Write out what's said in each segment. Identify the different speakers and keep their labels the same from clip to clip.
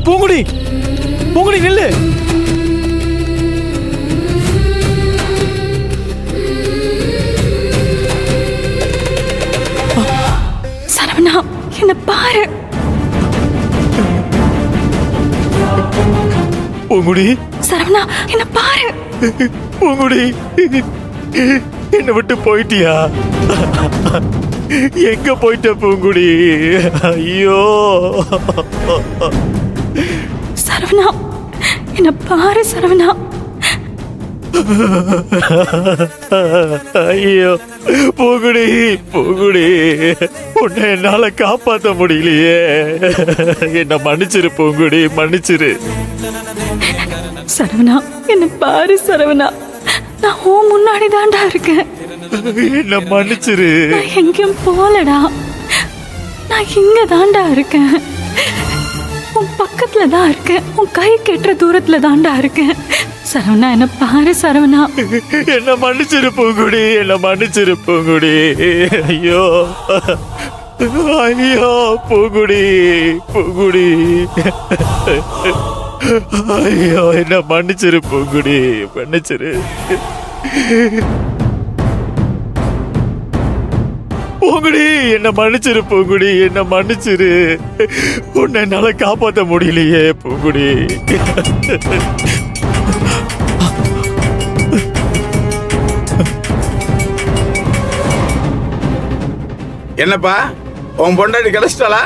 Speaker 1: பூங்குடி, பூங்குடி நில்லு.
Speaker 2: சரவணா, என்ன பாரு.
Speaker 1: பூங்குடி,
Speaker 2: சரவணா, என்ன பாரு.
Speaker 1: பூங்குடி, என்ன விட்டு போயிட்டியா? எங்க போயிட்ட பூங்குடி? ஐயோ
Speaker 2: சரவணா, என்ன பாரு சரவணா.
Speaker 1: ஐயோ பூங்குடி, பூங்குடி, உன்னை என்னால காப்பாத்த முடியலையே. என்ன மன்னிச்சிரு பூங்குடி, மன்னிச்சிரு.
Speaker 2: சரவணா, என்ன பாரு சரவணா. நான் உன் முன்னாடி தாண்டா இருக்கேன்.
Speaker 1: என்ன மன்னிச்சிரு.
Speaker 2: நான் எங்கேயும் போலடா. நான் இங்க தாண்டா இருக்கேன். உன் பக்கத்துல தான் இருக்கேன். உன் கை கெட்டுற தூரத்துல தாண்டா இருக்கேன். சரவணா, என்ன பாரு சரவணா.
Speaker 1: என்ன மன்னிச்சிரு பூங்குடி, என்ன மன்னிச்சிரு பூங்குடி. ஐயோ ஐயோ பூங்குடி, பூங்குடி, ஐயோ என்ன மன்னிச்சிரு பூங்குடி, மன்னிச்சிரு. பூங்குடி, என்ன மன்னிச்சிரு பூங்குடி, என்ன மன்னிச்சிரு. உன்னை என்னால காப்பாத்த முடியலையே பூங்குடி.
Speaker 3: என்னப்பா, உன் பொண்டாட்டி கிடைச்சிட்டாளா?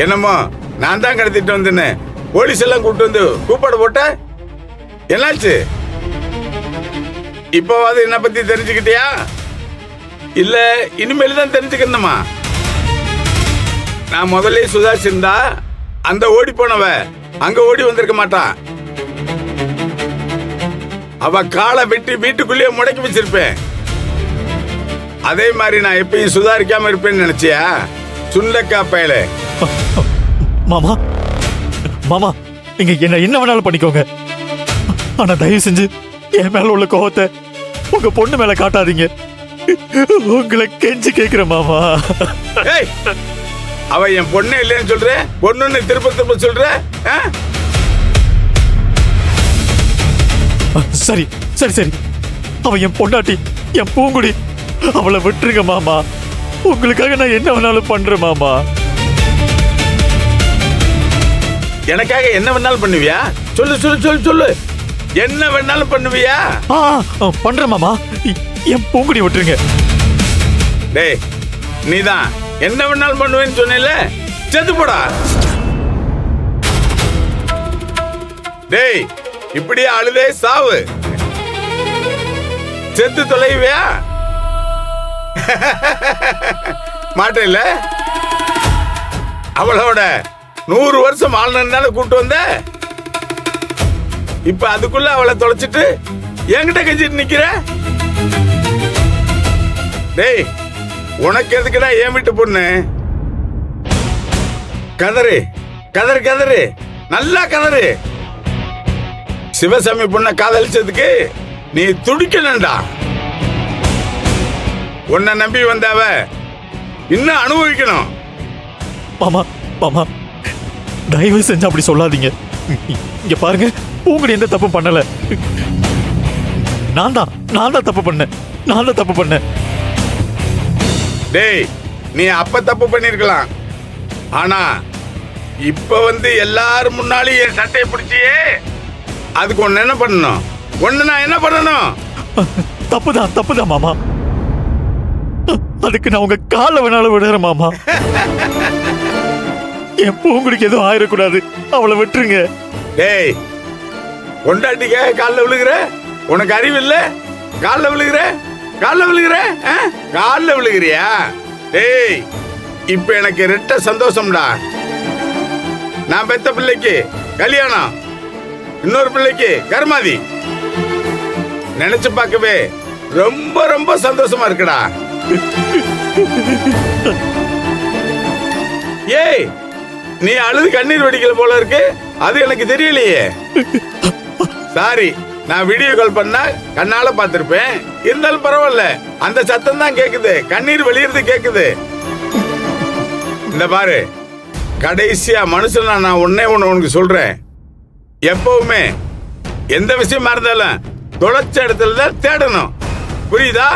Speaker 3: என்னமோ நான் தான் கடத்திட்டு வந்தேன்னு போலீஸ் எல்லாம் கூப்பிட்டு வந்து கூப்பாடு போட்ட. என்னாச்சு? இப்போவாது என்ன பத்தி தெரிஞ்சுக்கிட்டியா? இல்ல இனிமேல் தான் தெரிஞ்சுக்கணுமா? நான் முதல்ல சுதாரிச்சிருந்தா அந்த ஓடி போனவ அங்க ஓடி வந்திருக்க மாட்டான். அவ காலை வெட்டி வீட்டுக்குள்ளேயே முடக்கி வச்சிருப்பேன். அதே மாதிரி நான் எப்பயும் சுதாரிக்காம இருப்பேன்னு நினைச்சியா? சுண்டக்கா பயல.
Speaker 1: மாமா, மாமா, நீங்க என்ன வேணாலும் பண்ணிக்கோங்க. ஆனா தயவு செஞ்சு என் மேல உள்ள கோவத்தை உங்க பொண்ணு மேல காட்டாதீங்க. உங்களை கெஞ்சி கேக்குறேன் மாமா.
Speaker 3: அவ என் பொண்ணே இல்லைன்னு சொல்ற, பொண்ணுன்னு திருப்ப திருப்ப சொல்ற.
Speaker 1: சரி சரி சரி, அவ என் பொண்டாட்டி, என் பூங்குடி. அவளை விட்டுருங்க மாமா. உங்களுக்காக நான் என்ன வேணாலும் பண்றேன் மாமா.
Speaker 3: எனக்காக என்ன வேணாலும் பண்ணுவியா? சொல்லு சொல்லு சொல்லு சொல்லு. என்ன வேணாலும் பண்ணுவியா?
Speaker 1: பண்றேன் மாமா. என் பூங்குடி விட்டுருங்க.
Speaker 3: டேய், நீதான் என்ன வேணாலும் பண்ணுவேன்னு சொன்னேல, செத்து போடா. டேய், இப்படியே அழுதே சாவு. செத்து தொலைவியா? மாட்டேல. அவளோட 100 வருஷம் ஆளுநர்னால கூட்டு வந்த. இப்ப அதுக்குள்ள அவளை தொலைச்சிட்டு என்கிட்ட கெஞ்சிட்டு நிக்கிற. டேய், உனக்கு எதுக்குடா ஏன் வீட்டு பொண்ணு? கதறு கதறு கதறு, நல்லா கதறு. சிவசாமி பொண்ண காதலிச்சதுக்கு நீ துடிக்கணும்டா. உன்னை நம்பி வந்தாவ இன்னும் அனுபவிக்கணும்.
Speaker 1: மாமா, மாமா, தயவு செஞ்சு அப்படி சொல்லாதீங்க. இங்க பாருங்க, பூங்குடி எந்த தப்பு பண்ணல. நான் தான் தப்பு பண்ணேன். நான் தான் தப்பு பண்ணேன்.
Speaker 3: டேய், நீ அப்ப தப்பு பண்ணிருக்கலாம். ஆனா இப்ப வந்து எல்லாரும் முன்னாலும் என் சட்டையை பிடிச்சியே, அதுக்கு ஒன்னு என்ன பண்ணணும்? ஒன்னு நான் என்ன பண்ணணும்?
Speaker 1: தப்புதான் மாமா. அதுக்கு நான் உங்க கால வேணாலும் விடுறேன் மாமா. என் பூங்குடிக்கு எதுவும் ஆயிடக்கூடாது. அவளை விட்டுருங்க.
Speaker 3: டேய், பொண்டாட்டிக்காக காலில் விழுகிற? உனக்கு அறிவு இல்ல? காலில் விழுகிற? காலில் விழுகிற? காலில் விழுகிறியா? டேய், இப்ப எனக்கு ரெட்ட சந்தோஷம்டா. நான் பெத்த பிள்ளைக்கு கல்யாணம், இன்னொரு பிள்ளைக்கு கர்மாதி. நினைச்சு பார்க்கவே ரொம்ப ரொம்ப சந்தோஷமா இருக்குடா. ஏய், நீ அழுது கண்ணீர் வடிக்கல போல இருக்கு. அது எனக்கு தெரியலையே. சாரி, நான் வீடியோ கால் பண்ணா கண்ணால பார்த்திருப்பேன். இருந்தாலும் பரவாயில்ல, அந்த சத்தம் தான் கேக்குது. கண்ணீர் வெளியிறது கேக்குது. இந்த பாரு, கடைசியா மனுஷனா நான் ஒன்னே ஒன்று உனக்கு சொல்றேன். எப்பவுமே எந்த விஷயமா இருந்தாலும் தொலைச்ச இடத்துல தான் தேடணும். புரியுதா?